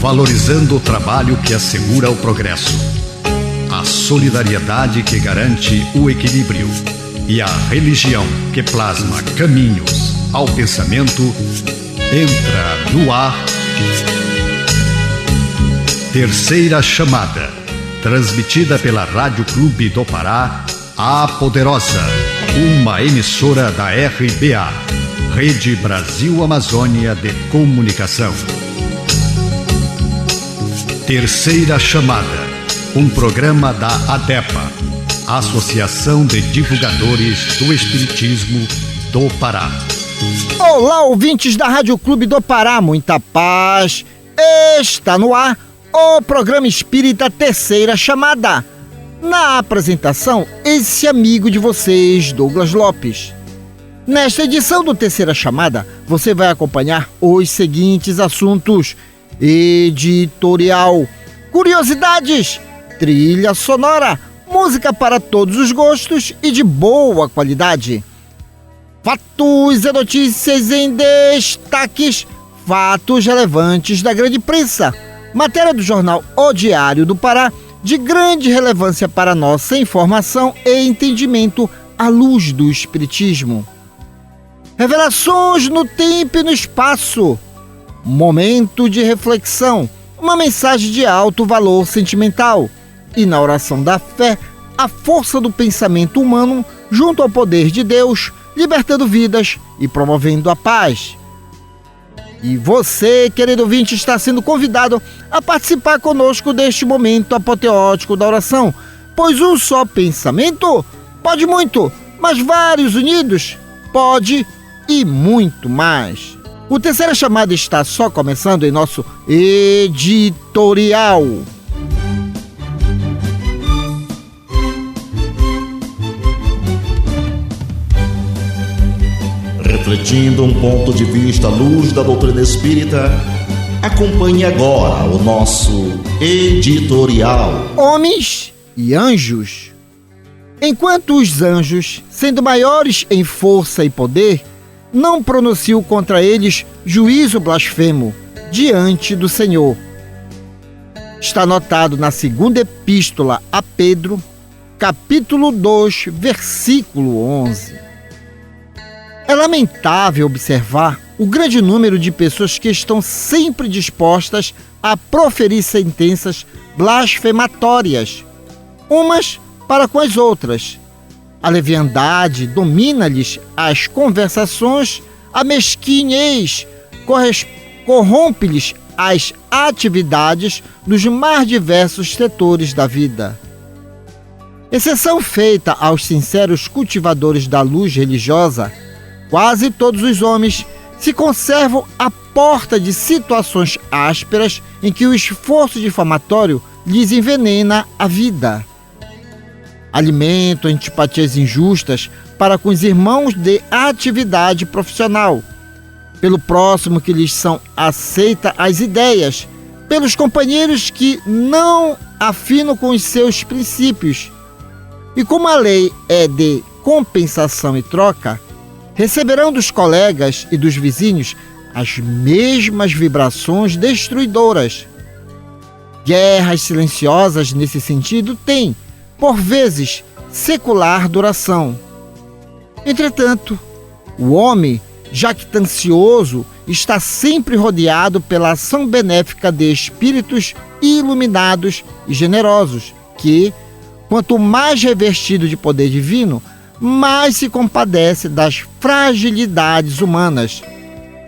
Valorizando o trabalho que assegura o progresso, a solidariedade que garante o equilíbrio e a religião que plasma caminhos ao pensamento. Entra no ar Terceira Chamada, transmitida pela Rádio Clube do Pará, a Poderosa, uma emissora da RBA, Rede Brasil Amazônia de Comunicação. Terceira Chamada, um programa da ADEPA, Associação de Divulgadores do Espiritismo do Pará. Olá, ouvintes da Rádio Clube do Pará, muita paz. Está no ar o programa espírita Terceira Chamada. Na apresentação, esse amigo de vocês, Douglas Lopes. Nesta edição do Terceira Chamada, você vai acompanhar os seguintes assuntos: editorial, curiosidades, trilha sonora, música para todos os gostos e de boa qualidade. Fatos e notícias em destaques, fatos relevantes da grande imprensa, matéria do jornal O Diário do Pará, de grande relevância para nossa informação e entendimento à luz do Espiritismo. Revelações no tempo e no espaço, momento de reflexão, uma mensagem de alto valor sentimental e, na oração da fé, a força do pensamento humano junto ao poder de Deus, libertando vidas e promovendo a paz. E você, querido ouvinte, está sendo convidado a participar conosco deste momento apoteótico da oração, pois um só pensamento pode muito, mas vários unidos pode e muito mais. O Terceira Chamada está só começando em nosso editorial. Refletindo um ponto de vista à luz da doutrina espírita, acompanhe agora o nosso editorial. Homens e anjos. Enquanto os anjos, sendo maiores em força e poder, não pronunciam contra eles juízo blasfemo diante do Senhor. Está anotado na segunda epístola a Pedro, capítulo 2, versículo 11. É lamentável observar o grande número de pessoas que estão sempre dispostas a proferir sentenças blasfematórias, umas para com as outras. A leviandade domina-lhes as conversações, a mesquinhez corrompe-lhes as atividades nos mais diversos setores da vida. Exceção feita aos sinceros cultivadores da luz religiosa, quase todos os homens se conservam à porta de situações ásperas em que o esforço difamatório lhes envenena a vida. Alimentam antipatias injustas para com os irmãos de atividade profissional, pelo próximo que lhes são aceita as ideias, pelos companheiros que não afinam com os seus princípios. E como a lei é de compensação e troca, receberão dos colegas e dos vizinhos as mesmas vibrações destruidoras. Guerras silenciosas nesse sentido têm, por vezes, secular duração. Entretanto, o homem jactancioso está sempre rodeado pela ação benéfica de espíritos iluminados e generosos, que, quanto mais revestido de poder divino, mais se compadece das fragilidades humanas,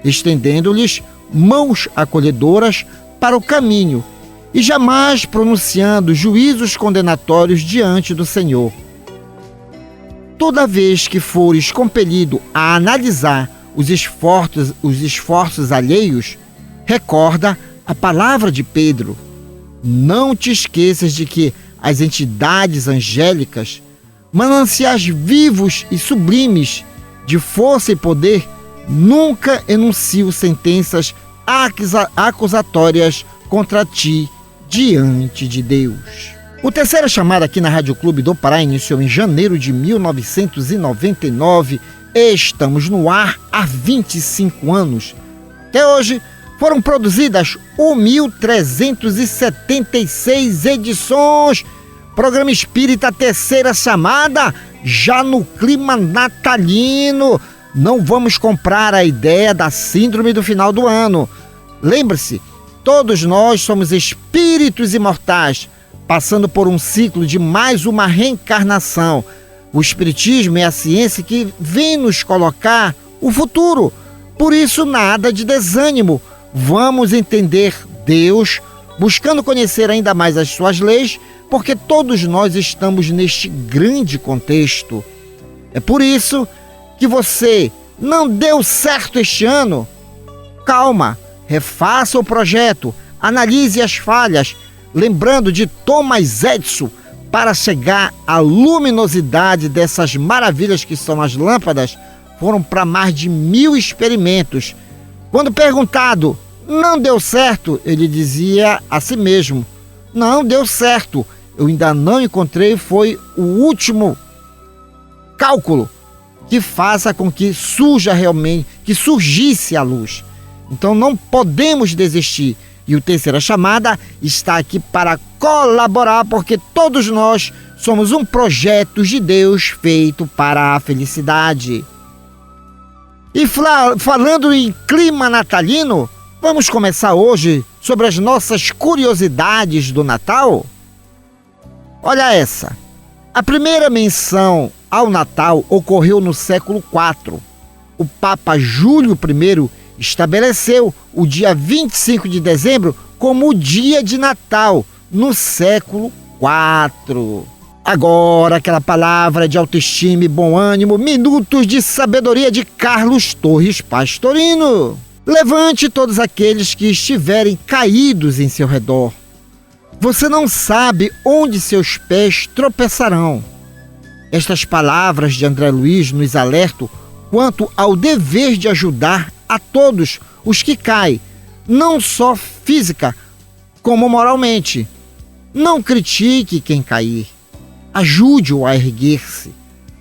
estendendo-lhes mãos acolhedoras para o caminho e jamais pronunciando juízos condenatórios diante do Senhor. Toda vez que fores compelido a analisar os esforços alheios, recorda a palavra de Pedro: não te esqueças de que as entidades angélicas, mananciais vivos e sublimes de força e poder, nunca enunciam sentenças acusatórias contra ti diante de Deus. O Terceira Chamada aqui na Rádio Clube do Pará iniciou em janeiro de 1999. Estamos no ar há 25 anos. Até hoje, Foram produzidas 1.376 edições. Programa Espírita Terceira Chamada, já no clima natalino. Não vamos comprar a ideia da síndrome do final do ano. Lembre-se, todos nós somos espíritos imortais, passando por um ciclo de mais uma reencarnação. O Espiritismo é a ciência que vem nos colocar o futuro. Por isso, nada de desânimo. Vamos entender Deus, buscando conhecer ainda mais as suas leis, porque todos nós estamos neste grande contexto. É por isso que você não deu certo este ano. Calma, refaça o projeto, analise as falhas, lembrando de Thomas Edison, para chegar à luminosidade dessas maravilhas que são as lâmpadas. Foram para mais de 1000 experimentos. Quando perguntado, não deu certo, ele dizia a si mesmo: não deu certo, eu ainda não encontrei, foi o último cálculo que faça com que surgisse a luz. Então não podemos desistir. E o Terceira Chamada está aqui para colaborar, porque todos nós somos um projeto de Deus feito para a felicidade. E falando em clima natalino, vamos começar hoje sobre as nossas curiosidades do Natal? Olha essa. A primeira menção ao Natal ocorreu no século IV. O Papa Júlio I estabeleceu o dia 25 de dezembro como o dia de Natal, no século IV. Agora, aquela palavra de autoestima e bom ânimo, minutos de sabedoria de Carlos Torres Pastorino. Levante todos aqueles que estiverem caídos em seu redor. Você não sabe onde seus pés tropeçarão. Estas palavras de André Luiz nos alertam quanto ao dever de ajudar a todos os que caem, não só física, como moralmente. Não critique quem cair. Ajude-o a erguer-se,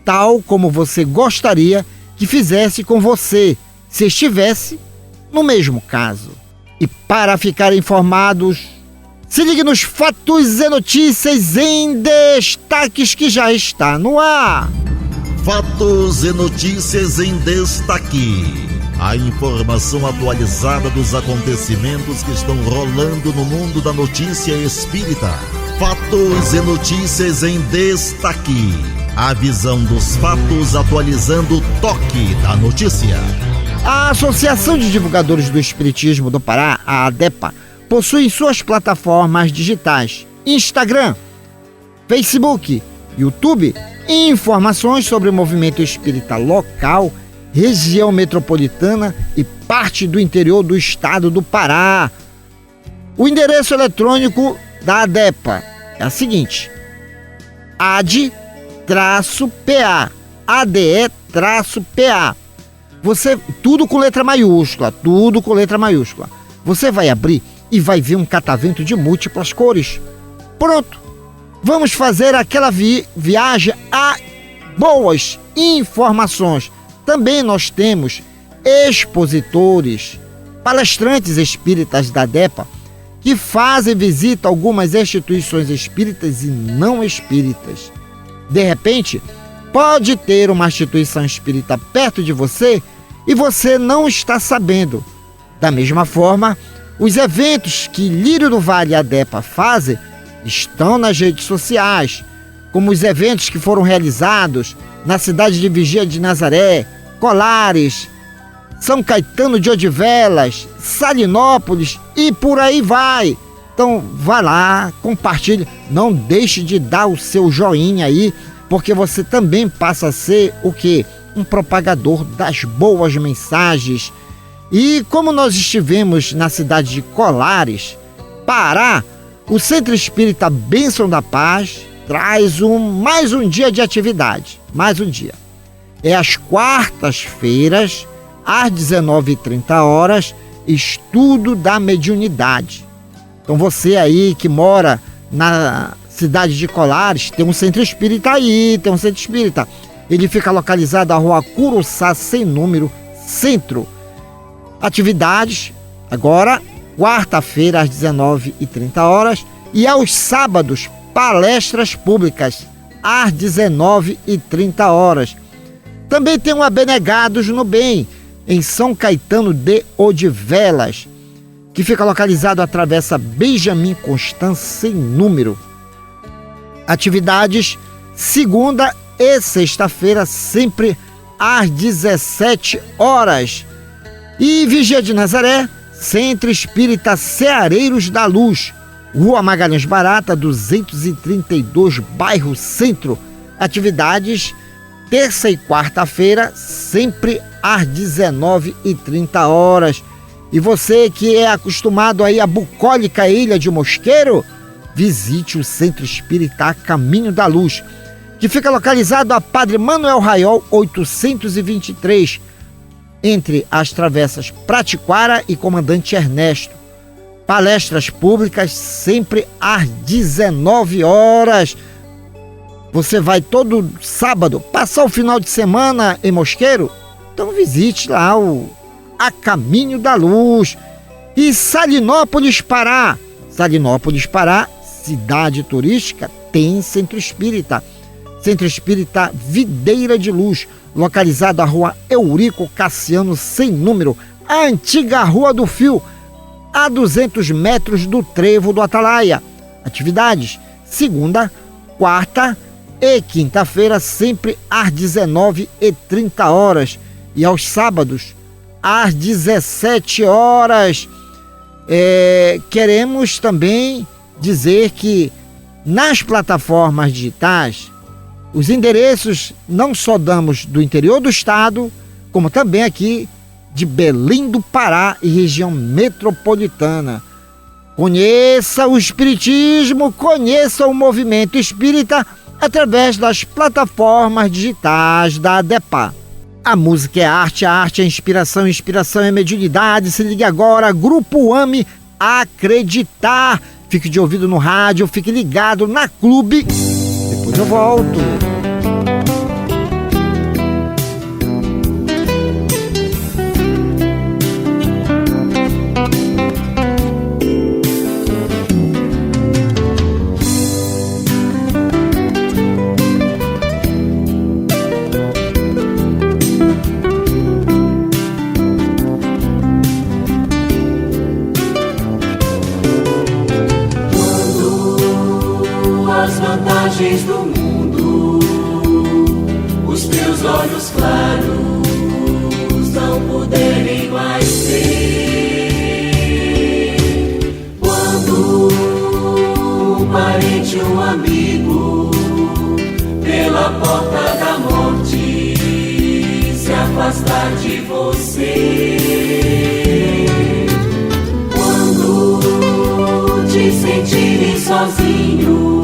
tal como você gostaria que fizesse com você, se estivesse no mesmo caso. E para ficar informados, se ligue nos Fatos e Notícias em Destaques, que já está no ar. Fatos e Notícias em Destaque. A informação atualizada dos acontecimentos que estão rolando no mundo da notícia espírita. Fatos e Notícias em Destaque. A visão dos fatos atualizando o toque da notícia. A Associação de Divulgadores do Espiritismo do Pará, a ADEPA, possui suas plataformas digitais Instagram, Facebook, YouTube, informações sobre o movimento espírita local, região metropolitana e parte do interior do estado do Pará. O endereço eletrônico da ADEPA é o seguinte: ADE-PA, ADE-PA. Você, tudo com letra maiúscula. Você vai abrir e vai ver um catavento de múltiplas cores. Pronto. Vamos fazer aquela viagem a boas informações. Também nós temos expositores, palestrantes espíritas da ADEPA, que fazem visita a algumas instituições espíritas e não espíritas. De repente, pode ter uma instituição espírita perto de você e você não está sabendo. Da mesma forma, os eventos que Lírio do Vale e a ADEPA fazem estão nas redes sociais, como os eventos que foram realizados na cidade de Vigia de Nazaré, Colares, São Caetano de Odivelas, Salinópolis e por aí vai. Então vá lá, compartilhe, não deixe de dar o seu joinha aí, porque você também passa a ser o quê? Um propagador das boas mensagens. E como nós estivemos na cidade de Colares, Pará, o Centro Espírita Bênção da Paz traz mais um dia de atividade, mais um dia. É às quartas-feiras, às 19h30, estudo da mediunidade. Então você aí que mora na cidade de Colares, tem um centro espírita aí, Ele fica localizado na rua Curuçá, sem número, centro. Atividades Agora, quarta-feira, às 19h30, e aos sábados, palestras públicas, às 19h30. Também tem um Abnegados no Bem, em São Caetano de Odivelas, que fica localizado à Travessa Benjamin Constant sem número. Atividades segunda e sexta-feira, sempre às 17h. E Vigia de Nazaré, Centro Espírita Ceareiros da Luz, Rua Magalhães Barata, 232, bairro Centro. Atividades terça e quarta-feira, sempre às 19h30. E você que é acostumado aí à bucólica Ilha de Mosqueiro, visite o Centro Espírita Caminho da Luz, que fica localizado a Padre Manuel Raiol 823, entre as travessas Pratiquara e Comandante Ernesto. Palestras públicas sempre às 19h. Você vai todo sábado passar o final de semana em Mosqueiro? Então visite lá a Caminho da Luz. E Salinópolis, Pará. Salinópolis, Pará, cidade turística, tem Centro Espírita. Centro Espírita Videira de Luz, localizado à Rua Eurico Cassiano, sem número, a antiga Rua do Fio, a 200 metros do Trevo do Atalaia. Atividades segunda, quarta e quinta-feira, sempre às 19h30, e aos sábados às 17h. Queremos também dizer que nas plataformas digitais, os endereços não só damos do interior do estado, como também aqui de Belém do Pará e região metropolitana. Conheça o Espiritismo, conheça o movimento espírita através das plataformas digitais da ADEPA. A música é arte, a arte é inspiração, inspiração é mediunidade. Se ligue agora, Grupo AME, Acreditar. Fique de ouvido no rádio, fique ligado na Clube. Depois eu volto. Do mundo, os teus olhos claros não puderem mais ver. Quando um parente, um amigo, pela porta da morte se afastar de você, quando te sentirem sozinho,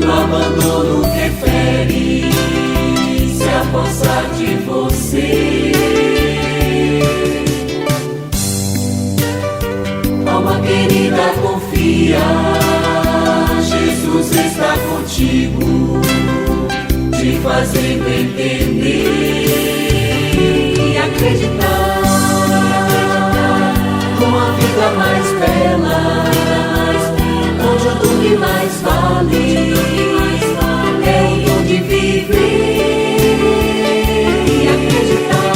o abandono que fere se apossar de você. Alma querida, confia, Jesus está contigo, te fazendo entender e acreditar numa vida mais bela, onde o do que mais vale é o dom de viver e acreditar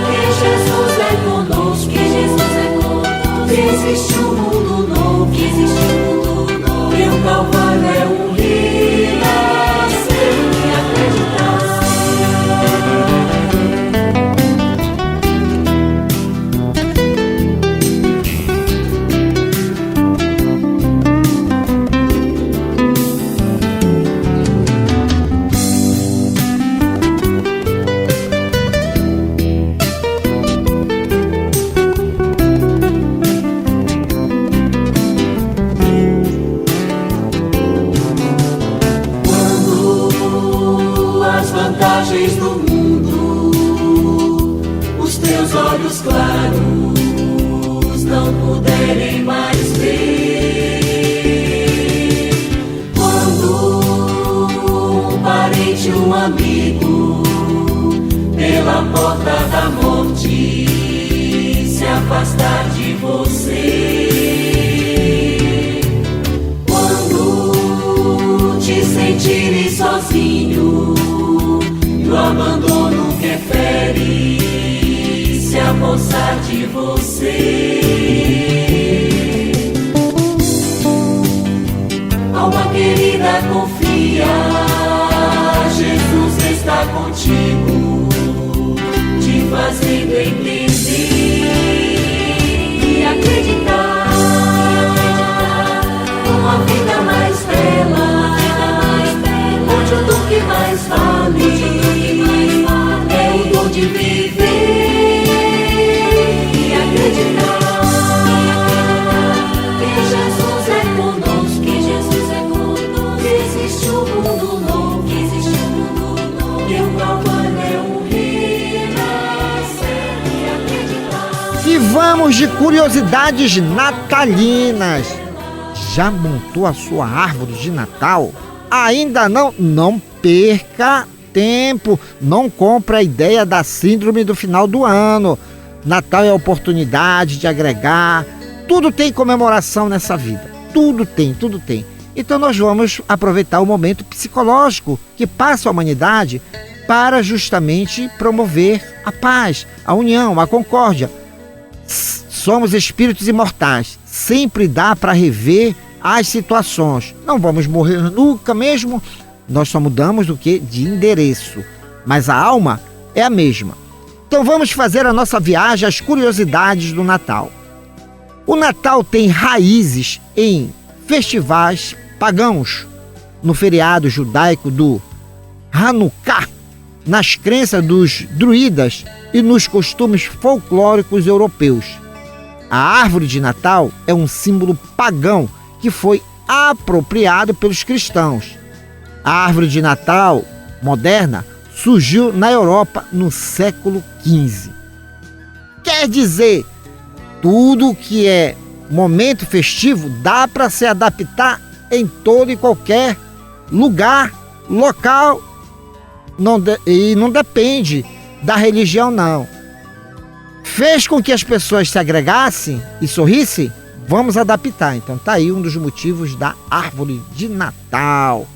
que Jesus é conosco, que existe um mundo novo, e o Calvário é um renascer e acreditar. Do mundo, os teus olhos claros não puderem mais ver. Quando um parente, um amigo, pela porta da morte afastar de você. Quando te sentires sozinho e o abandono que fere se apossar de você, alma querida, confia, Jesus está contigo, te fazendo entender e acreditar numa vida mais bela, onde o dom que mais vale é o dom de viver e acreditar que Jesus é conosco, que Jesus é conosco, que existe um mundo novo, que existe um mundo novo, que o Calvário é um renascer e acreditar. E vamos de curiosidades natalinas. Já montou a sua árvore de Natal? Ainda não? Não perca tempo. Não compre a ideia da síndrome do final do ano. Natal é a oportunidade de agregar. Tudo tem comemoração nessa vida. Tudo tem, tudo tem. Então nós vamos aproveitar o momento psicológico que passa a humanidade para justamente promover a paz, a união, a concórdia. Somos espíritos imortais. Sempre dá para rever as situações. Não vamos morrer nunca mesmo. Nós só mudamos do que de endereço. Mas a alma é a mesma. Então vamos fazer a nossa viagem às curiosidades do Natal. O Natal tem raízes em festivais pagãos, no feriado judaico do Hanukkah, nas crenças dos druidas e nos costumes folclóricos europeus. A árvore de Natal é um símbolo pagão que foi apropriado pelos cristãos. A árvore de Natal moderna surgiu na Europa no século XV. Quer dizer, tudo que é momento festivo dá para se adaptar em todo e qualquer lugar, local, e não depende da religião, não. Fez com que as pessoas se agregassem e sorrissem? Vamos adaptar. Então tá aí um dos motivos da árvore de Natal.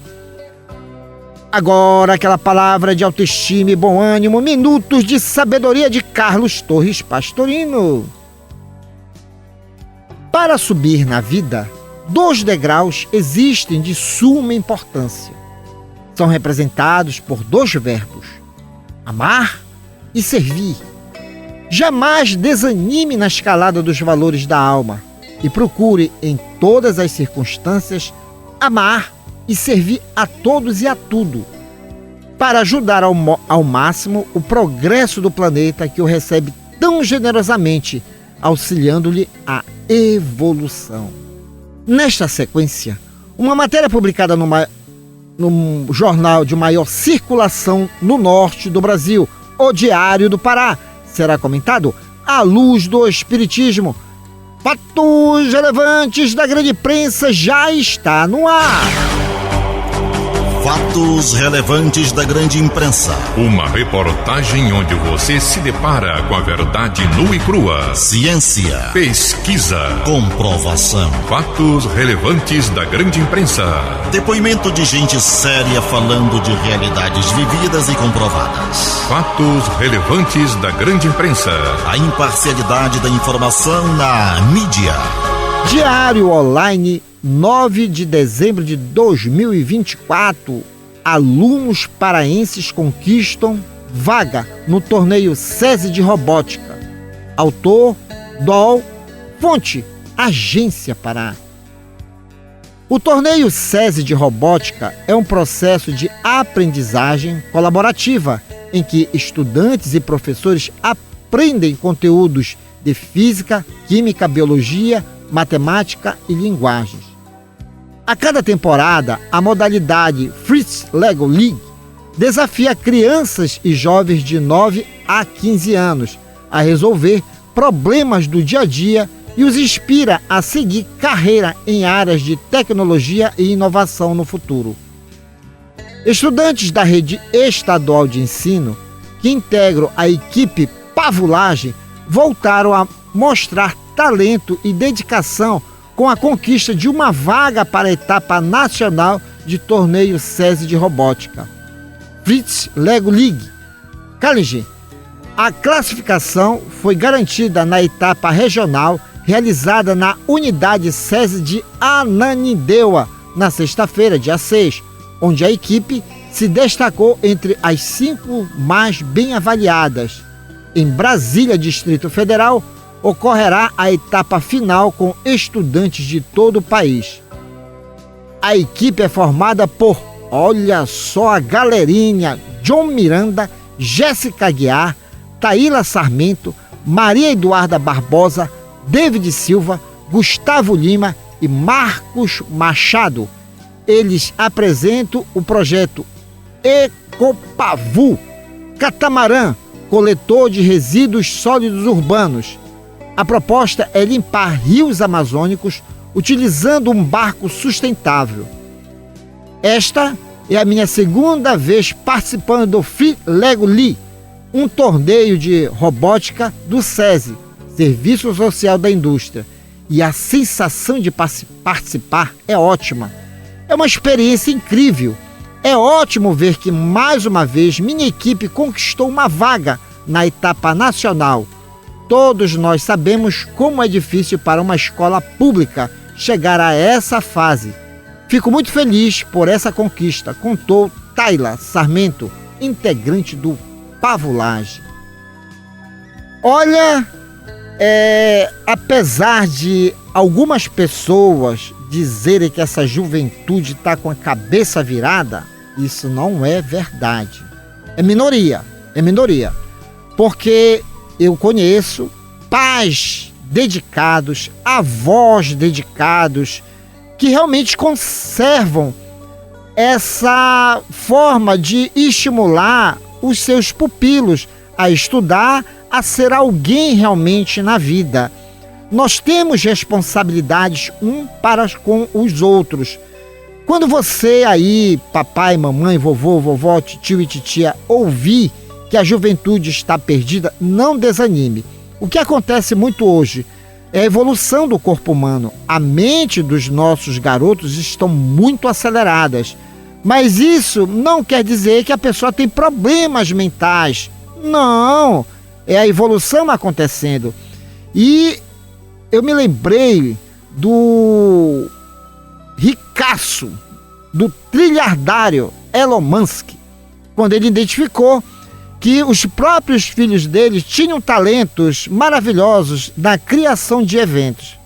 Agora aquela palavra de autoestima e bom ânimo, minutos de sabedoria de Carlos Torres Pastorino. Para subir na vida, 2 degraus existem de suma importância. São representados por 2 verbos: amar e servir. Jamais desanime na escalada dos valores da alma e procure, em todas as circunstâncias, amar e servir a todos e a tudo, para ajudar ao máximo o progresso do planeta que o recebe tão generosamente, auxiliando-lhe a evolução. Nesta sequência, uma matéria publicada num jornal de maior circulação no norte do Brasil, O Diário do Pará, será comentado à luz do Espiritismo. Fatos relevantes da grande imprensa já está no ar. Fatos relevantes da grande imprensa. Uma reportagem onde você se depara com a verdade nua e crua. Ciência, Pesquisa, comprovação. fatos relevantes da grande imprensa. Depoimento de gente séria falando de realidades vividas e comprovadas. Fatos relevantes da grande imprensa. A imparcialidade da informação na mídia. Diário Online, 9 de dezembro de 2024. Alunos paraenses conquistam vaga no torneio SESI de Robótica. Autor, DOL, fonte, Agência Pará. O torneio SESI de Robótica é um processo de aprendizagem colaborativa em que estudantes e professores aprendem conteúdos de física, química, biologia, matemática e linguagens. A cada temporada, a modalidade Fritz Lego League desafia crianças e jovens de 9 a 15 anos a resolver problemas do dia a dia e os inspira a seguir carreira em áreas de tecnologia e inovação no futuro. Estudantes da rede estadual de ensino, que integram a equipe Pavulagem, voltaram a mostrar talento e dedicação com a conquista de uma vaga para a etapa nacional de torneio SESI de robótica. Fritz Lego League. Carlinhos, a classificação foi garantida na etapa regional realizada na unidade SESI de Ananindeua, na sexta-feira, dia 6, onde a equipe se destacou entre as 5 mais bem avaliadas. Em Brasília, Distrito Federal, ocorrerá a etapa final com estudantes de todo o país. A equipe é formada por, olha só a galerinha, John Miranda, Jéssica Aguiar, Taíla Sarmento, Maria Eduarda Barbosa, David Silva, Gustavo Lima e Marcos Machado. Eles apresentam o projeto Ecopavu, catamarã, coletor de resíduos sólidos urbanos. A proposta é limpar rios amazônicos utilizando um barco sustentável. Esta é a minha segunda vez participando do Free Lego League, um torneio de robótica do SESI, Serviço Social da Indústria, e a sensação de participar é ótima. É uma experiência incrível. É ótimo ver que, mais uma vez, minha equipe conquistou uma vaga na etapa nacional. Todos nós sabemos como é difícil para uma escola pública chegar a essa fase. Fico muito feliz por essa conquista, contou Taíla Sarmento, integrante do Pavulage. Olha, apesar de algumas pessoas dizerem que essa juventude está com a cabeça virada, isso não é verdade. É minoria. Porque eu conheço pais dedicados, avós dedicados, que realmente conservam essa forma de estimular os seus pupilos a estudar, a ser alguém realmente na vida. Nós temos responsabilidades para com os outros. Quando você aí, papai, mamãe, vovô, vovó, tio e titia, ouvir que a juventude está perdida, não desanime. O que acontece muito hoje é a evolução do corpo humano. A mente dos nossos garotos estão muito aceleradas. Mas isso não quer dizer que a pessoa tem problemas mentais. Não, é a evolução acontecendo. E eu me lembrei do ricaço, do trilhardário Elon Musk, quando ele identificou que os próprios filhos dele tinham talentos maravilhosos na criação de eventos.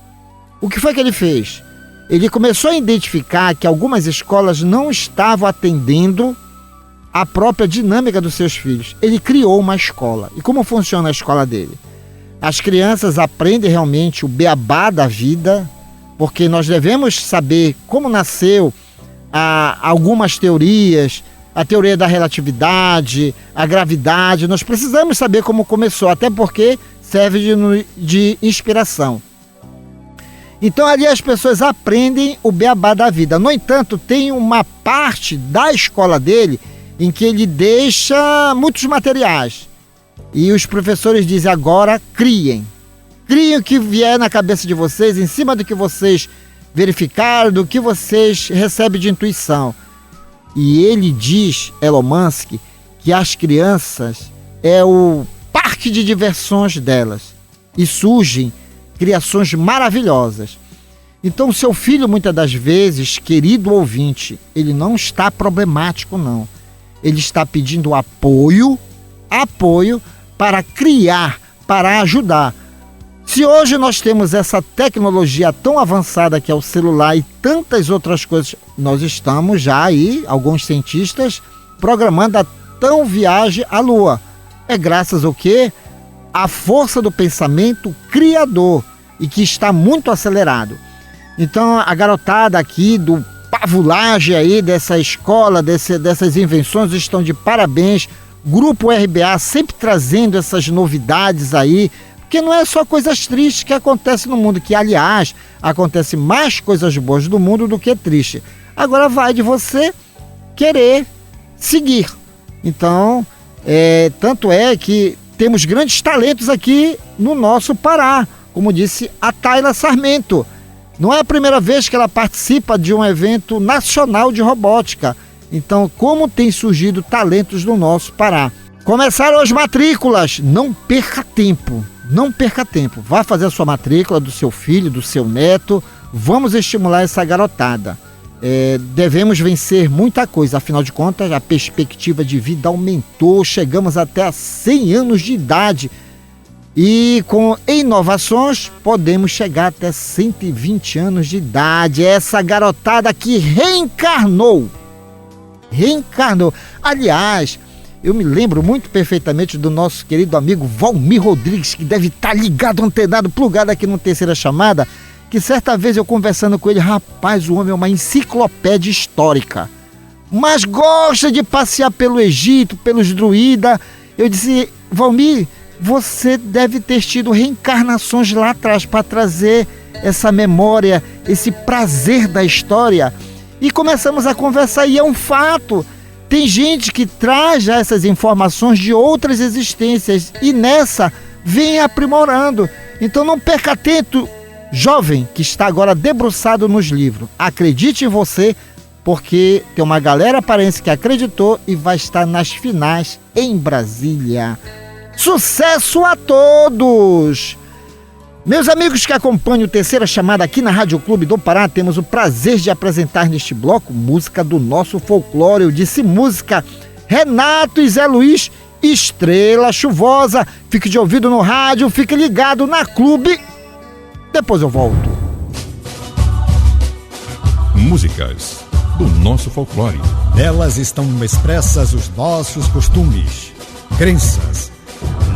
O que foi que ele fez? Ele começou a identificar que algumas escolas não estavam atendendo a própria dinâmica dos seus filhos. Ele criou uma escola. E como funciona a escola dele? As crianças aprendem realmente o beabá da vida, porque nós devemos saber como nasceu algumas teorias, a teoria da relatividade, a gravidade. Nós precisamos saber como começou, até porque serve de inspiração. Então ali as pessoas aprendem o beabá da vida. No entanto, tem uma parte da escola dele em que ele deixa muitos materiais. E os professores dizem agora, criem. Criem o que vier na cabeça de vocês, em cima do que vocês verificaram, do que vocês recebem de intuição. E ele diz, Elon Musk, que as crianças é o parque de diversões delas. E surgem criações maravilhosas. Então, seu filho, muitas das vezes, querido ouvinte, ele não está problemático, não. Ele está pedindo apoio para criar, para ajudar. Se hoje nós temos essa tecnologia tão avançada que é o celular e tantas outras coisas, nós estamos já aí, alguns cientistas, programando a tão viagem à Lua. É graças ao quê? A força do pensamento criador e que está muito acelerado. Então a garotada aqui do Pavulage aí, dessa escola, dessas invenções, estão de parabéns. Grupo RBA sempre trazendo essas novidades aí, porque não é só coisas tristes que acontecem no mundo, que aliás, acontece mais coisas boas do mundo do que tristes. Agora vai de você querer seguir. Então, tanto é que temos grandes talentos aqui no nosso Pará. como disse a Tayla Sarmento. Não é a primeira vez que ela participa de um evento nacional de robótica. Então, como tem surgido talentos no nosso Pará. Começaram as matrículas, não perca tempo. Não perca tempo, vá fazer a sua matrícula do seu filho, do seu neto, vamos estimular essa garotada. Devemos vencer muita coisa, afinal de contas a perspectiva de vida aumentou, chegamos até a 100 anos de idade e com inovações podemos chegar até 120 anos de idade. Essa garotada que reencarnou. Aliás, eu me lembro muito perfeitamente do nosso querido amigo Valmir Rodrigues, que deve estar ligado, antenado, plugado aqui no Terceira Chamada, que certa vez eu conversando com ele, rapaz, o homem é uma enciclopédia histórica, mas gosta de passear pelo Egito, pelos druidas. Eu disse, Valmir, você deve ter tido reencarnações lá atrás para trazer essa memória, esse prazer da história. E começamos a conversar e é um fato. Tem gente que traz já essas informações de outras existências e nessa vem aprimorando. Então não perca tempo, jovem que está agora debruçado nos livros. Acredite em você, porque tem uma galera paraense que acreditou e vai estar nas finais em Brasília. Sucesso a todos! Meus amigos que acompanham o Terceira Chamada aqui na Rádio Clube do Pará, temos o prazer de apresentar neste bloco música do nosso folclore. Eu disse música, Renato e Zé Luiz, Estrela Chuvosa. Fique de ouvido no rádio, fique ligado na Clube. Depois eu volto. Músicas do nosso folclore. Nelas estão expressas os nossos costumes, crenças,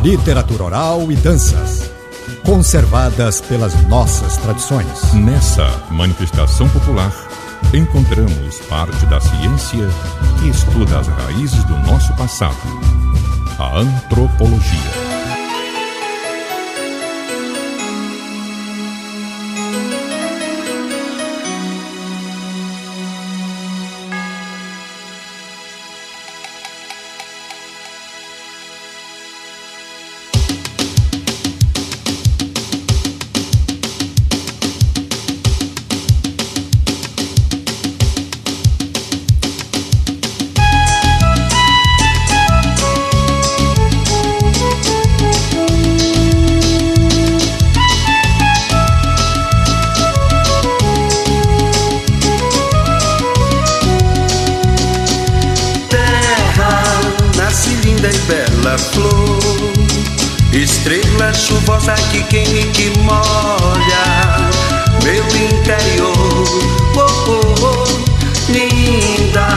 literatura oral e danças, conservadas pelas nossas tradições. Nessa manifestação popular, encontramos parte da ciência que estuda as raízes do nosso passado, a antropologia. Flor, estrela chuvosa que queima e que molha meu interior. Oh, oh, oh, linda,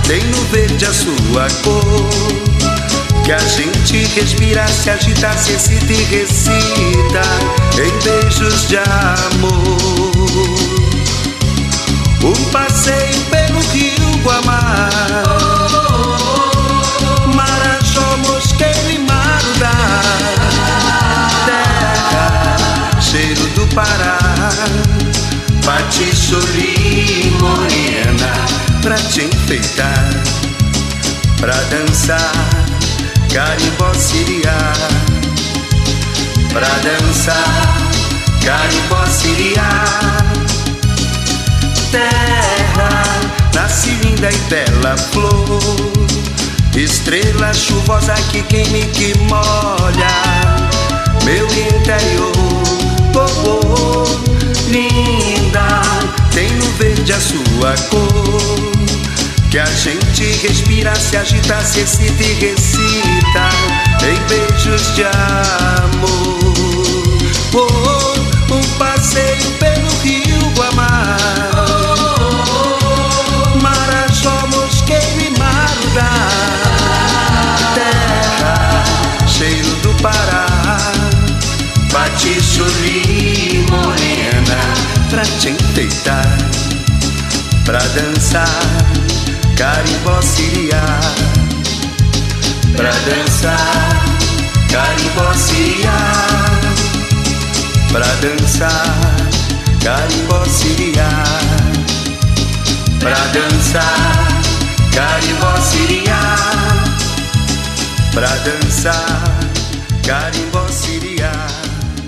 tem no verde a sua cor, que a gente respira, se agita, se excita e recita em beijos de amor. Um passeio pelo rio Guamá, cheiro do Pará, patiçori morena, pra te enfeitar, pra dançar, carimbó siriá, pra dançar, carimbó siriá. Terra, nasce linda e bela flor, estrela chuvosa que queima e que molha meu interior. Oh, oh, linda, tem no verde a sua cor, que a gente respira, se agita, se excita e recita em beijos de amor. Oh, oh, um passeio pelo rio Guamá, Marajó, Mosqueiro e Marudá, terra, cheiro do Pará, patiçori morena, pra te enfeitar, pra dançar, carimbó siriá, pra dançar, carimbó siriá, pra dançar, carimbó siriá, pra dançar, carimbó siriá, pra dançar, carimbó siriá.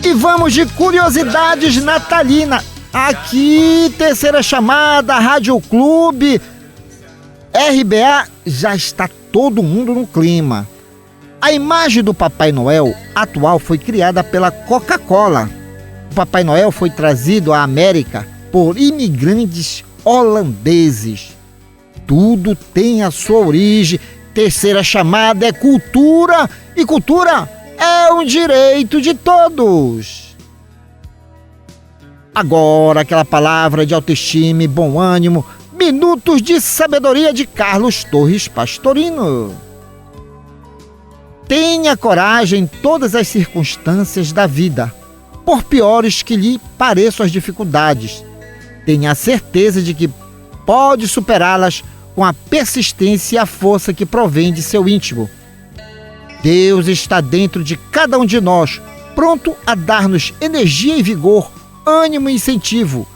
E vamos de curiosidades natalinas. Aqui, terceira chamada, Rádio Clube, RBA, já está todo mundo no clima. A imagem do Papai Noel atual foi criada pela Coca-Cola. O Papai Noel foi trazido à América por imigrantes holandeses. Tudo tem a sua origem. Terceira chamada é cultura, e cultura é um direito de todos. Agora, aquela palavra de autoestima e bom ânimo, minutos de sabedoria de Carlos Torres Pastorino. Tenha coragem em todas as circunstâncias da vida, por piores que lhe pareçam as dificuldades. Tenha a certeza de que pode superá-las com a persistência e a força que provém de seu íntimo. Deus está dentro de cada um de nós, pronto a dar-nos energia e vigor, ânimo e incentivo.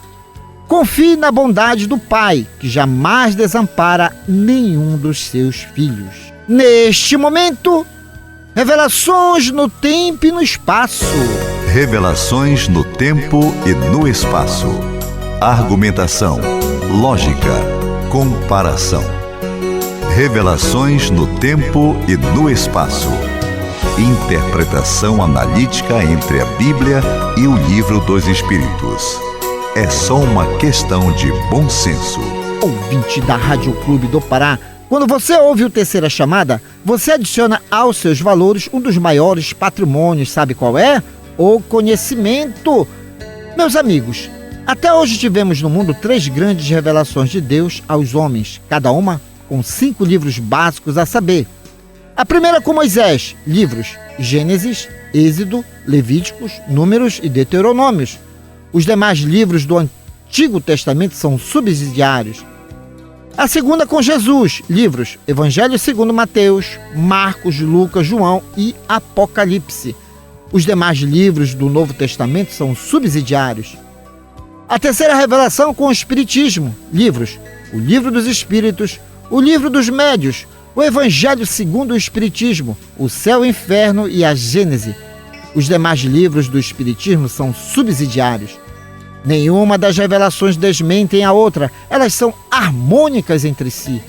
Confie na bondade do Pai, que jamais desampara nenhum dos seus filhos. Neste momento, revelações no tempo e no espaço. Revelações no tempo e no espaço. Argumentação, lógica, comparação. Revelações no tempo e no espaço. Interpretação analítica entre a Bíblia e o Livro dos Espíritos. É só uma questão de bom senso. Ouvinte da Rádio Clube do Pará, quando você ouve o Terceira Chamada, você adiciona aos seus valores um dos maiores patrimônios, sabe qual é? O conhecimento. Meus amigos, até hoje tivemos no mundo 3 grandes revelações de Deus aos homens, cada uma com 5 livros básicos, a saber: a primeira com Moisés, livros Gênesis, Êxodo, Levíticos, Números e Deuteronômios. Os demais livros do Antigo Testamento são subsidiários. A segunda com Jesus, livros Evangelho segundo Mateus, Marcos, Lucas, João e Apocalipse. Os demais livros do Novo Testamento são subsidiários. A terceira revelação com o Espiritismo, livros O Livro dos Espíritos, O Livro dos Médios, o Evangelho segundo o Espiritismo, o Céu e o Inferno e a Gênese. Os demais livros do Espiritismo são subsidiários. Nenhuma das revelações desmentem a outra, elas são harmônicas entre si.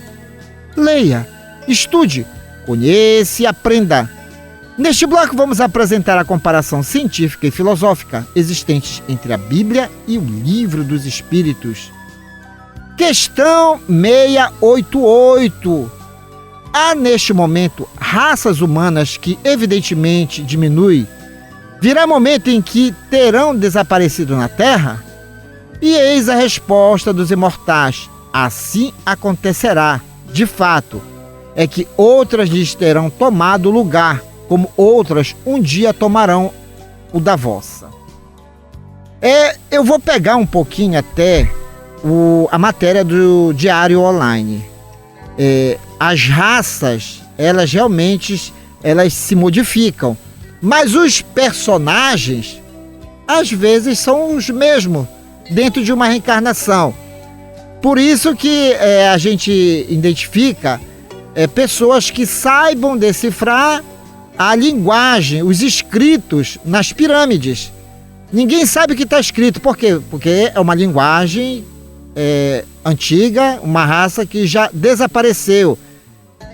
Leia, estude, conheça e aprenda. Neste bloco vamos apresentar a comparação científica e filosófica existentes entre a Bíblia e o Livro dos Espíritos. Questão 688. Há neste momento raças humanas que evidentemente diminuem. Virá momento em que terão desaparecido na Terra? E eis a resposta dos imortais: assim acontecerá. De fato, é que outras lhes terão tomado lugar, como outras um dia tomarão o da vossa. Eu vou pegar um pouquinho até a matéria do Diário Online. As raças, elas realmente se modificam, mas os personagens às vezes são os mesmos dentro de uma reencarnação. Por isso que a gente identifica pessoas que saibam decifrar a linguagem, os escritos nas pirâmides. Ninguém sabe o que está escrito. Por quê? Porque é uma linguagem antiga, uma raça que já desapareceu.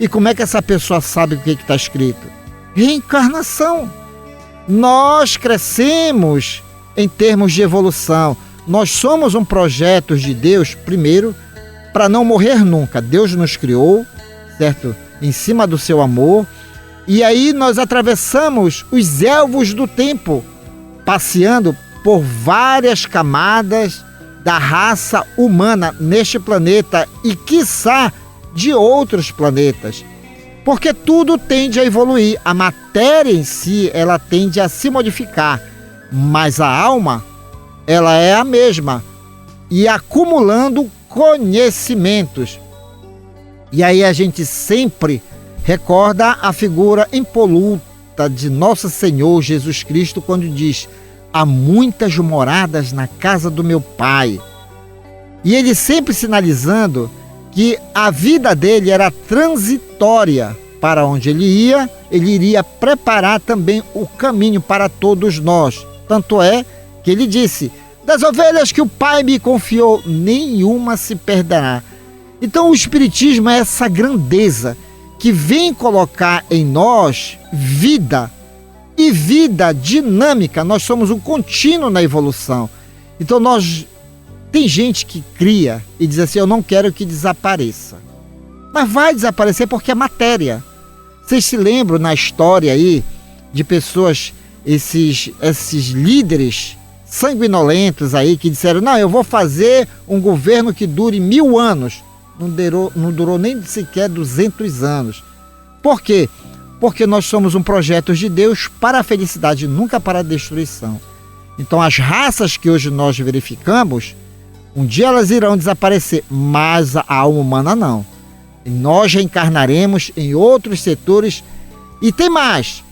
E como é que essa pessoa sabe o que está escrito? Reencarnação. Nós crescemos em termos de evolução. Nós somos um projeto de Deus, primeiro, para não morrer nunca. Deus nos criou, certo? Em cima do seu amor. E aí nós atravessamos os elvos do tempo, passeando por várias camadas da raça humana neste planeta e, quiçá, de outros planetas. Porque tudo tende a evoluir. A matéria em si, ela tende a se modificar. Mas a alma, ela é a mesma. E acumulando conhecimentos. E aí a gente sempre recorda a figura impoluta de Nosso Senhor Jesus Cristo quando diz: há muitas moradas na casa do meu Pai. E ele sempre sinalizando que a vida dele era transitória. Para onde ele iria preparar também o caminho para todos nós. Tanto é que ele disse: das ovelhas que o Pai me confiou, nenhuma se perderá. Então o Espiritismo é essa grandeza que vem colocar em nós vida, e vida dinâmica. Nós somos um contínuo na evolução. Então tem gente que cria e diz assim: eu não quero que desapareça. Mas vai desaparecer porque é matéria. Vocês se lembram na história aí de pessoas, esses líderes sanguinolentos aí que disseram: não, eu vou fazer um governo que dure 1000 anos. Não durou nem sequer 200 anos. Por quê? Porque nós somos um projeto de Deus para a felicidade, nunca para a destruição. Então as raças que hoje nós verificamos, um dia elas irão desaparecer, mas a alma humana não. E nós reencarnaremos em outros setores. E tem mais.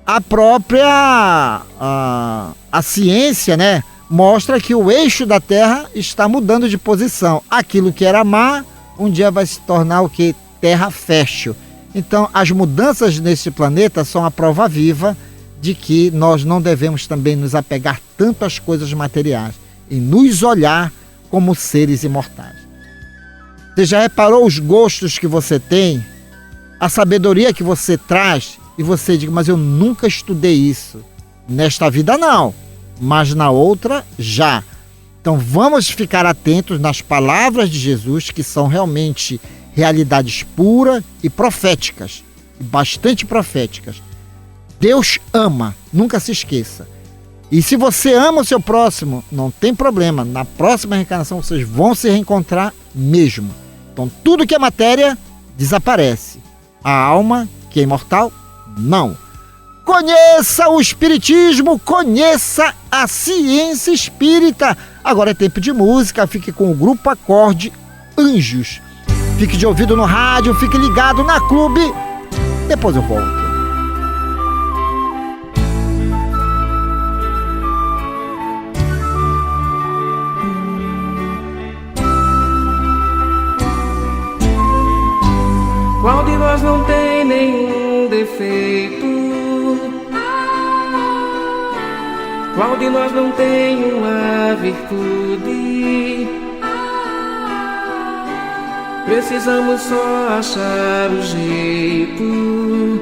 A própria a ciência, né, mostra que o eixo da Terra está mudando de posição. Aquilo que era mar, um dia vai se tornar o que? Terra fértil. Então, as mudanças nesse planeta são a prova viva de que nós não devemos também nos apegar tanto às coisas materiais e nos olhar como seres imortais. Você já reparou os gostos que você tem? A sabedoria que você traz? E você diz: mas eu nunca estudei isso. Nesta vida não, mas na outra já. Então vamos ficar atentos nas palavras de Jesus, que são realmente realidades puras e proféticas, e bastante proféticas. Deus ama, nunca se esqueça. E se você ama o seu próximo, não tem problema, na próxima reencarnação vocês vão se reencontrar mesmo. Então tudo que é matéria desaparece. A alma, que é imortal, não. Conheça o Espiritismo, conheça a ciência espírita. Agora é tempo de música, fique com o Grupo Acorde Anjos. Fique de ouvido no rádio, fique ligado na Clube. Depois eu volto. Qual de nós não tem nenhum defeito? Qual de nós não tem uma virtude? Precisamos só achar o jeito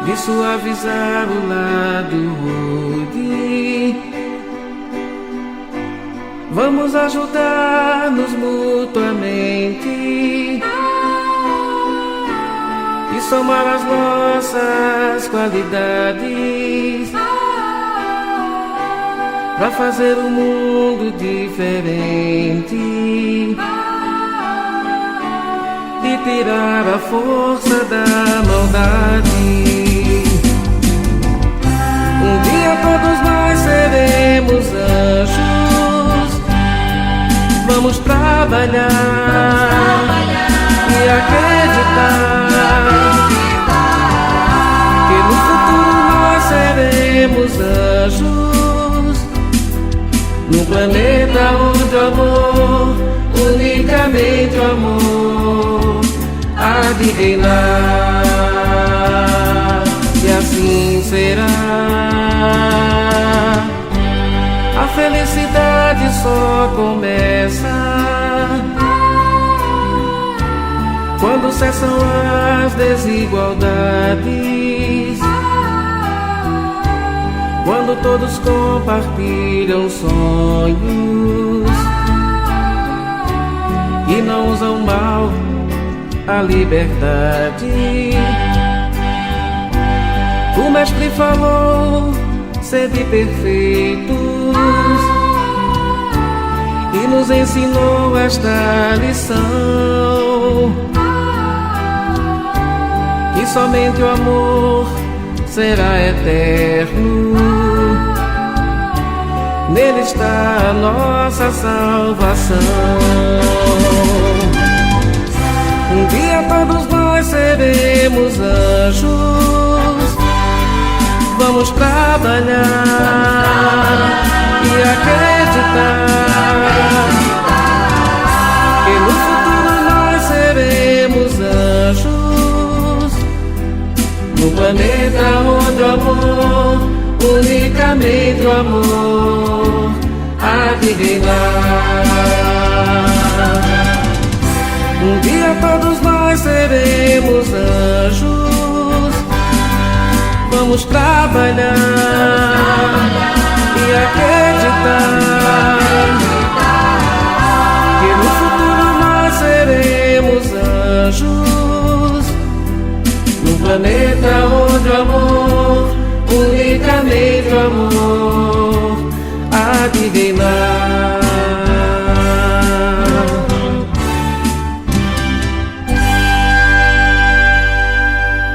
de suavizar o lado rude. Vamos ajudar-nos mutuamente e somar as nossas qualidades para fazer um mundo diferente e tirar a força da maldade. Um dia todos nós seremos anjos. Vamos trabalhar e acreditar que no futuro nós seremos anjos, num planeta onde o amor, unicamente o amor, há de reinar. E assim será. A felicidade só começa quando cessam as desigualdades, quando todos compartilham sonhos e não usam mal a liberdade. O mestre falou: sede perfeitos, e nos ensinou esta lição, que somente o amor será eterno. Nele está a nossa salvação. Um dia todos nós seremos anjos. Vamos trabalhar e acreditar que no futuro nós seremos anjos, no planeta onde o amor, unicamente o amor há de reinar. Um dia todos nós seremos anjos. Vamos trabalhar e acreditar que no futuro nós seremos anjos, num planeta onde o amor, unicamente o amor, há de reinar.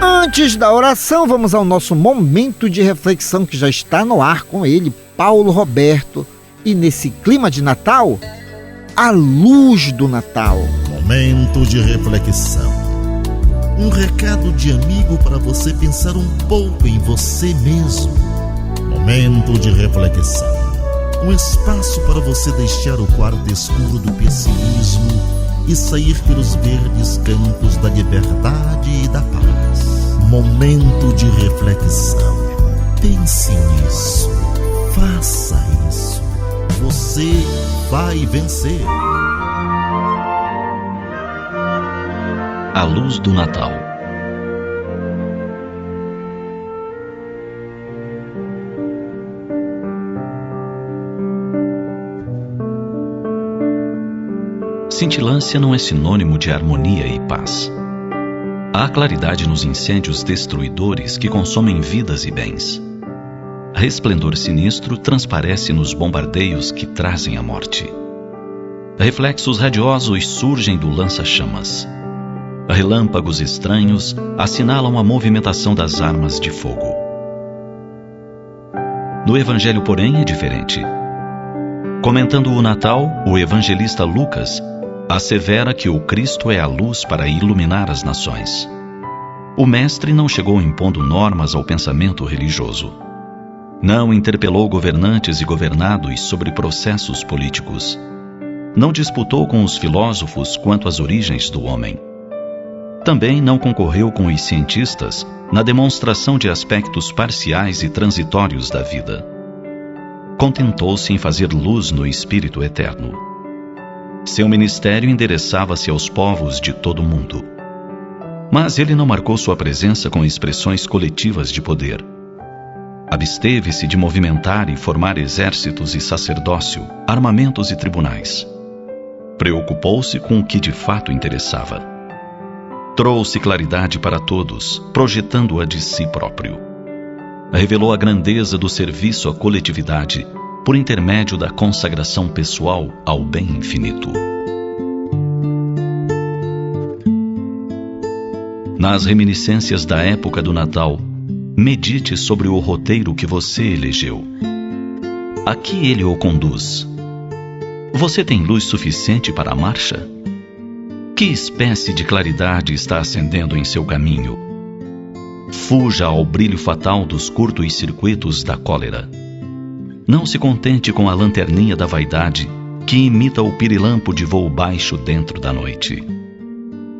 Antes da oração, vamos ao nosso momento de reflexão que já está no ar com ele, Paulo Roberto. E nesse clima de Natal, a luz do Natal. Momento de reflexão. Um recado de amigo para você pensar um pouco em você mesmo. Momento de reflexão. Um espaço para você deixar o quarto escuro do pessimismo e sair pelos verdes campos da liberdade e da paz. Momento de reflexão. Pense nisso. Faça isso. Você vai vencer. A luz do Natal. Cintilância não é sinônimo de harmonia e paz. Há claridade nos incêndios destruidores que consomem vidas e bens. Resplendor sinistro transparece nos bombardeios que trazem a morte. Reflexos radiosos surgem do lança-chamas. Relâmpagos estranhos assinalam a movimentação das armas de fogo. No Evangelho, porém, é diferente. Comentando o Natal, o evangelista Lucas assevera que o Cristo é a luz para iluminar as nações. O Mestre não chegou impondo normas ao pensamento religioso. Não interpelou governantes e governados sobre processos políticos. Não disputou com os filósofos quanto às origens do homem. Também não concorreu com os cientistas na demonstração de aspectos parciais e transitórios da vida. Contentou-se em fazer luz no Espírito Eterno. Seu ministério endereçava-se aos povos de todo o mundo. Mas ele não marcou sua presença com expressões coletivas de poder. Absteve-se de movimentar e formar exércitos e sacerdócio, armamentos e tribunais. Preocupou-se com o que de fato interessava. Trouxe claridade para todos, projetando-a de si próprio. Revelou a grandeza do serviço à coletividade por intermédio da consagração pessoal ao bem infinito. Nas reminiscências da época do Natal, medite sobre o roteiro que você elegeu. A que ele o conduz? Você tem luz suficiente para a marcha? Que espécie de claridade está acendendo em seu caminho? Fuja ao brilho fatal dos curtos circuitos da cólera. Não se contente com a lanterninha da vaidade, que imita o pirilampo de voo baixo dentro da noite.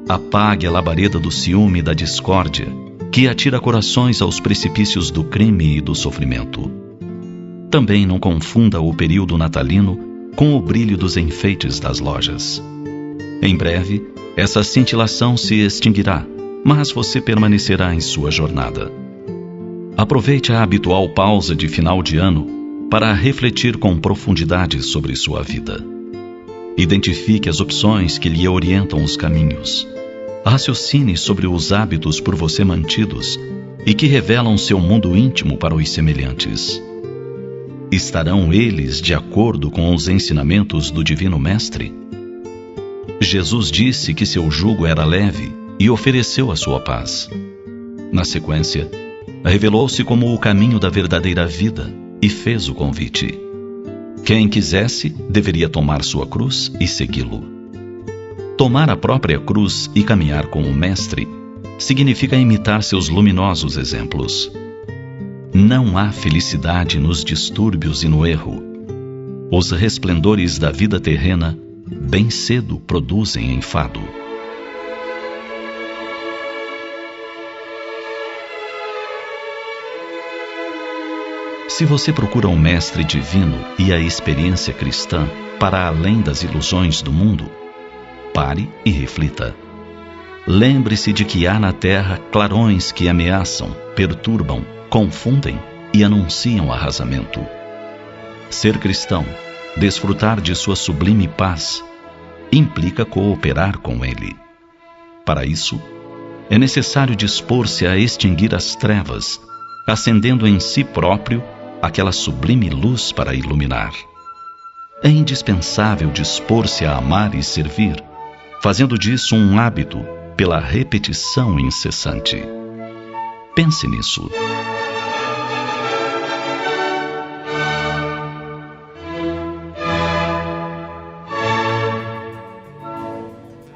Apague a labareda do ciúme e da discórdia, que atira corações aos precipícios do crime e do sofrimento. Também não confunda o período natalino com o brilho dos enfeites das lojas. Em breve, essa cintilação se extinguirá, mas você permanecerá em sua jornada. Aproveite a habitual pausa de final de ano para refletir com profundidade sobre sua vida. Identifique as opções que lhe orientam os caminhos. Raciocine sobre os hábitos por você mantidos e que revelam seu mundo íntimo para os semelhantes. Estarão eles de acordo com os ensinamentos do Divino Mestre? Jesus disse que seu jugo era leve e ofereceu a sua paz. Na sequência, revelou-se como o caminho da verdadeira vida e fez o convite. Quem quisesse, deveria tomar sua cruz e segui-lo. Tomar a própria cruz e caminhar com o Mestre significa imitar seus luminosos exemplos. Não há felicidade nos distúrbios e no erro. Os resplendores da vida terrena bem cedo produzem enfado. Se você procura um mestre divino e a experiência cristã para além das ilusões do mundo, pare e reflita. Lembre-se de que há na Terra clarões que ameaçam, perturbam, confundem e anunciam arrasamento. Ser cristão, desfrutar de sua sublime paz, implica cooperar com ele. Para isso, é necessário dispor-se a extinguir as trevas, acendendo em si próprio aquela sublime luz para iluminar. É indispensável dispor-se a amar e servir, fazendo disso um hábito pela repetição incessante. Pense nisso.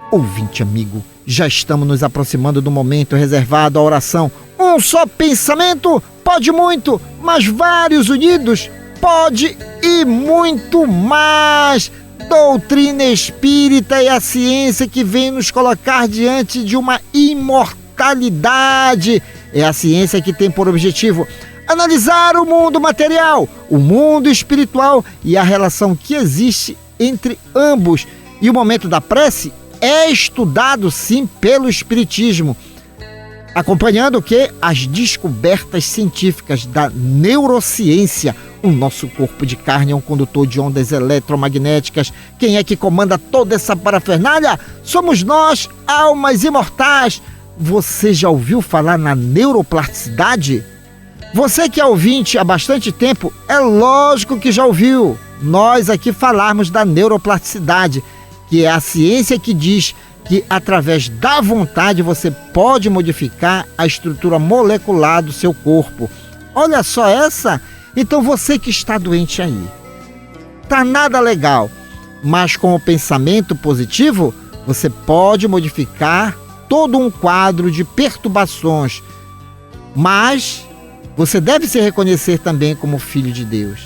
Ouvinte amigo, já estamos nos aproximando do momento reservado à oração. Um só pensamento pode muito, mas vários unidos pode e muito mais. Doutrina espírita é a ciência que vem nos colocar diante de uma imortalidade. É a ciência que tem por objetivo analisar o mundo material, o mundo espiritual e a relação que existe entre ambos. E o momento da prece é estudado sim pelo Espiritismo, acompanhando o que? As descobertas científicas da neurociência. O nosso corpo de carne é um condutor de ondas eletromagnéticas. Quem é que comanda toda essa parafernália? Somos nós, almas imortais. Você já ouviu falar na neuroplasticidade? Você que é ouvinte há bastante tempo, é lógico que já ouviu nós aqui falarmos da neuroplasticidade, que é a ciência que diz que através da vontade você pode modificar a estrutura molecular do seu corpo. Olha só essa! Então você que está doente aí, tá nada legal, mas com o pensamento positivo, você pode modificar todo um quadro de perturbações. Mas você deve se reconhecer também como filho de Deus.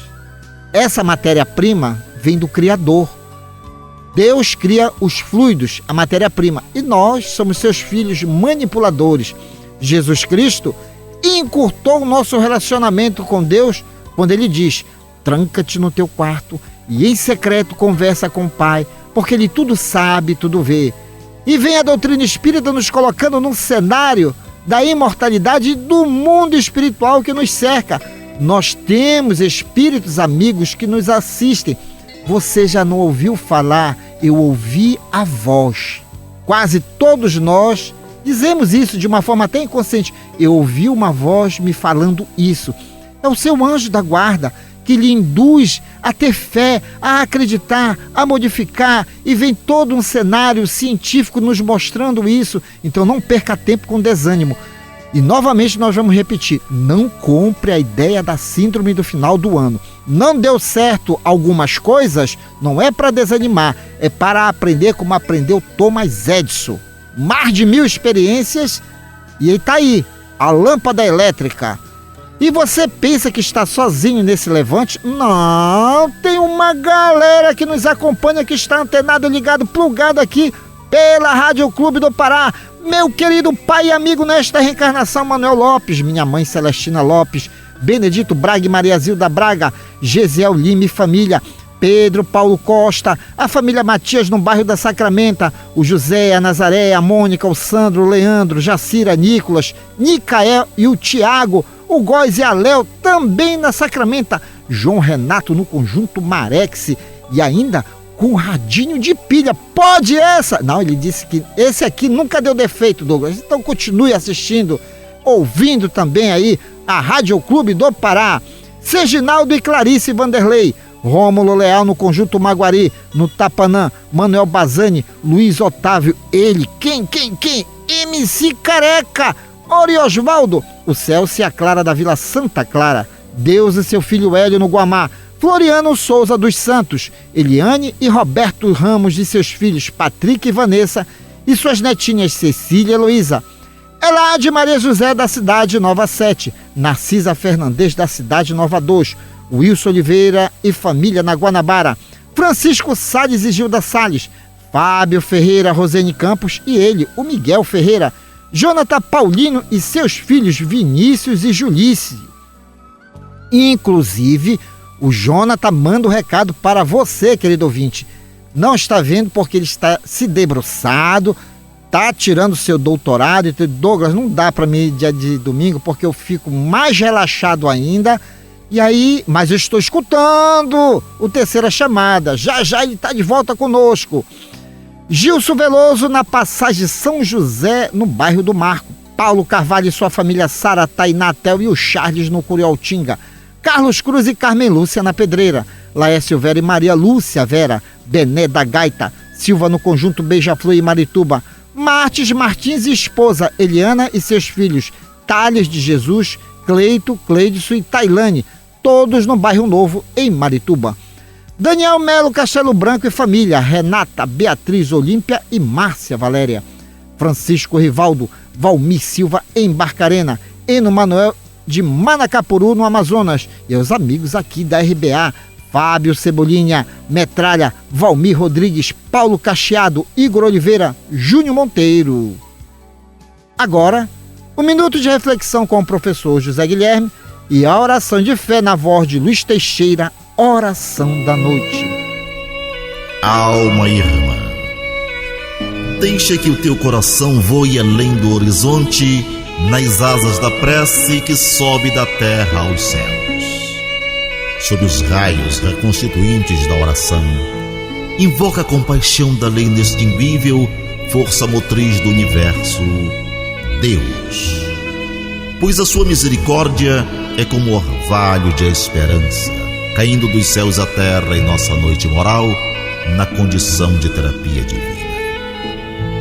Essa matéria-prima vem do Criador. Deus cria os fluidos, a matéria-prima, e nós somos seus filhos manipuladores. Jesus Cristo encurtou o nosso relacionamento com Deus quando ele diz: tranca-te no teu quarto e em secreto conversa com o Pai, porque ele tudo sabe, tudo vê. E vem a doutrina espírita nos colocando num cenário da imortalidade do mundo espiritual que nos cerca. Nós temos espíritos amigos que nos assistem. Você já não ouviu falar? Eu ouvi a voz. Quase todos nós dizemos isso de uma forma até inconsciente. Eu ouvi uma voz me falando isso. É o seu anjo da guarda que lhe induz a ter fé, a acreditar, a modificar, e vem todo um cenário científico nos mostrando isso. Então não perca tempo com desânimo. E novamente nós vamos repetir: não compre a ideia da síndrome do final do ano. Não deu certo algumas coisas, não é para desanimar, é para aprender como aprendeu Thomas Edison. Mais de 1000 experiências e está aí, a lâmpada elétrica. E você pensa que está sozinho nesse levante? Não, tem uma galera que nos acompanha, que está antenado, ligado, plugado aqui pela Rádio Clube do Pará. Meu querido pai e amigo nesta reencarnação, Manuel Lopes, minha mãe Celestina Lopes, Benedito Braga e Maria Zilda Braga, Gesiel Lima e família, Pedro Paulo Costa, a família Matias no bairro da Sacramenta, o José, a Nazaré, a Mônica, o Sandro, o Leandro, Jacira, Nicolas, Nicael e o Tiago, o Góis e a Léo também na Sacramenta, João Renato no Conjunto Marex e ainda com radinho de pilha. Pode essa? Não, ele disse que esse aqui nunca deu defeito, Douglas. Então continue assistindo, ouvindo também aí a Rádio Clube do Pará. Serginaldo e Clarice Vanderlei, Rômulo Leal no Conjunto Maguari, no Tapanã, Manuel Bazani, Luiz Otávio, ele, quem? MC Careca, Ori Osvaldo, o Celso e a Clara da Vila Santa Clara, Deus e seu filho Hélio no Guamá, Floriano Souza dos Santos, Eliane e Roberto Ramos de seus filhos Patrick e Vanessa e suas netinhas Cecília e Heloísa, Elade Maria José da Cidade Nova 7, Narcisa Fernandes da Cidade Nova 2, Wilson Oliveira e família na Guanabara, Francisco Salles e Gilda Salles, Fábio Ferreira, Rosene Campos e ele, o Miguel Ferreira, Jonathan Paulino e seus filhos Vinícius e Julice. Inclusive, o Jonathan manda um recado para você, querido ouvinte. Não está vendo porque ele está se debruçado, está tirando seu doutorado. E Douglas, não dá para mim dia de domingo porque eu fico mais relaxado ainda. E aí, mas eu estou escutando o Terceira Chamada. Já já ele está de volta conosco. Gilson Veloso na Passagem São José, no bairro do Marco. Paulo Carvalho e sua família Sara, Tainatel e o Charles no Curioltinga. Carlos Cruz e Carmen Lúcia na Pedreira. Laércio Vera e Maria Lúcia Vera. Bené da Gaita. Silva no Conjunto Beija-Flor e Marituba. Martins Martins e esposa Eliana e seus filhos Thales de Jesus, Cleito, Cleidson e Tailane, todos no bairro Novo, em Marituba. Daniel Melo Castelo Branco e família, Renata, Beatriz Olímpia e Márcia Valéria. Francisco Rivaldo, Valmir Silva em Barcarena, Eno Manuel de Manacapuru, no Amazonas, e os amigos aqui da RBA, Fábio Cebolinha, Metralha, Valmir Rodrigues, Paulo Cacheado, Igor Oliveira, Júnior Monteiro. Agora, um minuto de reflexão com o professor José Guilherme e a oração de fé na voz de Luiz Teixeira, oração da noite. Alma irmã, deixa que o teu coração voe além do horizonte, nas asas da prece que sobe da terra aos céus. Sob os raios reconstituintes da oração, invoca a compaixão da lei inextinguível, força motriz do universo, Deus. Pois a sua misericórdia é como orvalho de esperança, caindo dos céus à terra em nossa noite moral, na condição de terapia divina.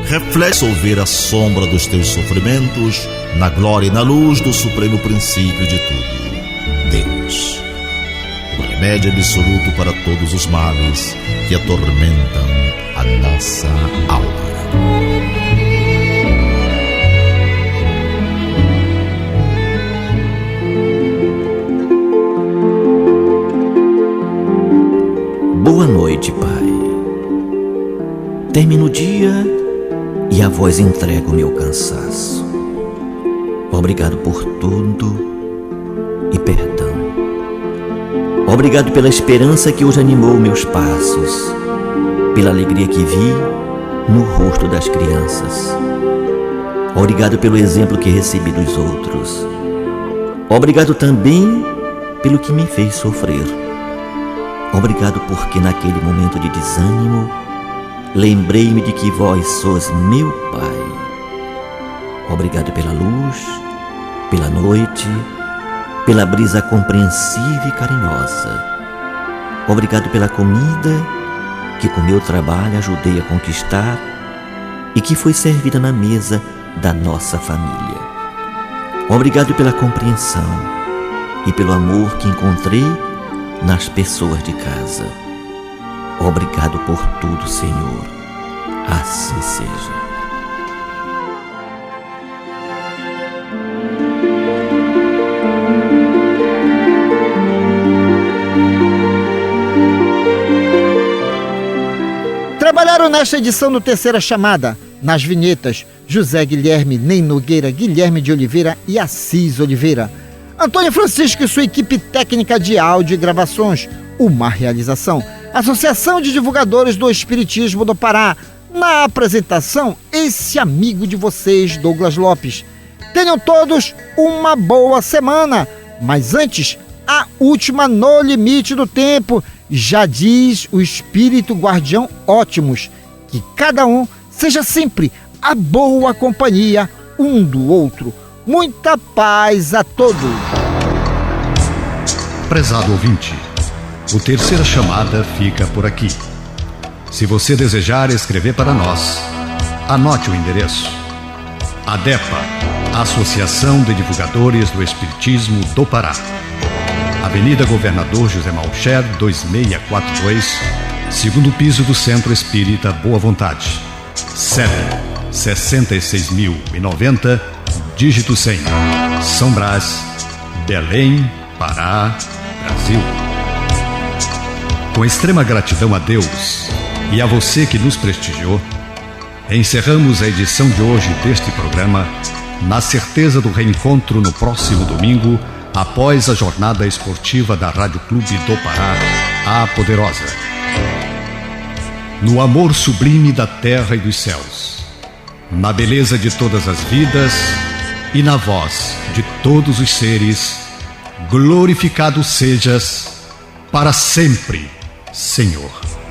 Reflete ao ver a sombra dos teus sofrimentos, na glória e na luz do supremo princípio de tudo, Deus. O remédio absoluto para todos os males que atormentam a nossa alma. Boa noite, Pai. Termino o dia e a voz entrega o meu cansaço. Obrigado por tudo e perdão. Obrigado pela esperança que hoje animou meus passos, pela alegria que vi no rosto das crianças. Obrigado pelo exemplo que recebi dos outros. Obrigado também pelo que me fez sofrer. Obrigado porque naquele momento de desânimo, lembrei-me de que vós sois meu Pai. Obrigado pela luz, pela noite, pela brisa compreensiva e carinhosa. Obrigado pela comida que com meu trabalho ajudei a conquistar e que foi servida na mesa da nossa família. Obrigado pela compreensão e pelo amor que encontrei nas pessoas de casa. Obrigado por tudo, Senhor. Assim seja. Trabalharam nesta edição do Terceira Chamada, nas vinhetas, José Guilherme, Ney Nogueira, Guilherme de Oliveira e Assis Oliveira. Antônio Francisco e sua equipe técnica de áudio e gravações, uma realização. Associação de Divulgadores do Espiritismo do Pará. Na apresentação, esse amigo de vocês, Douglas Lopes. Tenham todos uma boa semana. Mas antes, a última no limite do tempo. Já diz o Espírito Guardião Ótimos, que cada um seja sempre a boa companhia um do outro. Muita paz a todos. Prezado ouvinte, o Terceira Chamada fica por aqui. Se você desejar escrever para nós, anote o endereço: ADEPA, Associação de Divulgadores do Espiritismo do Pará, Avenida Governador José Malcher, 2642, segundo piso do Centro Espírita Boa Vontade. CEP 66.090, dígito 100, São Brás, Belém, Pará, Brasil. Com extrema gratidão a Deus e a você que nos prestigiou, encerramos a edição de hoje deste programa, na certeza do reencontro no próximo domingo, após a jornada esportiva da Rádio Clube do Pará, a Poderosa. No amor sublime da terra e dos céus, na beleza de todas as vidas e na voz de todos os seres, glorificado sejas para sempre, Senhor.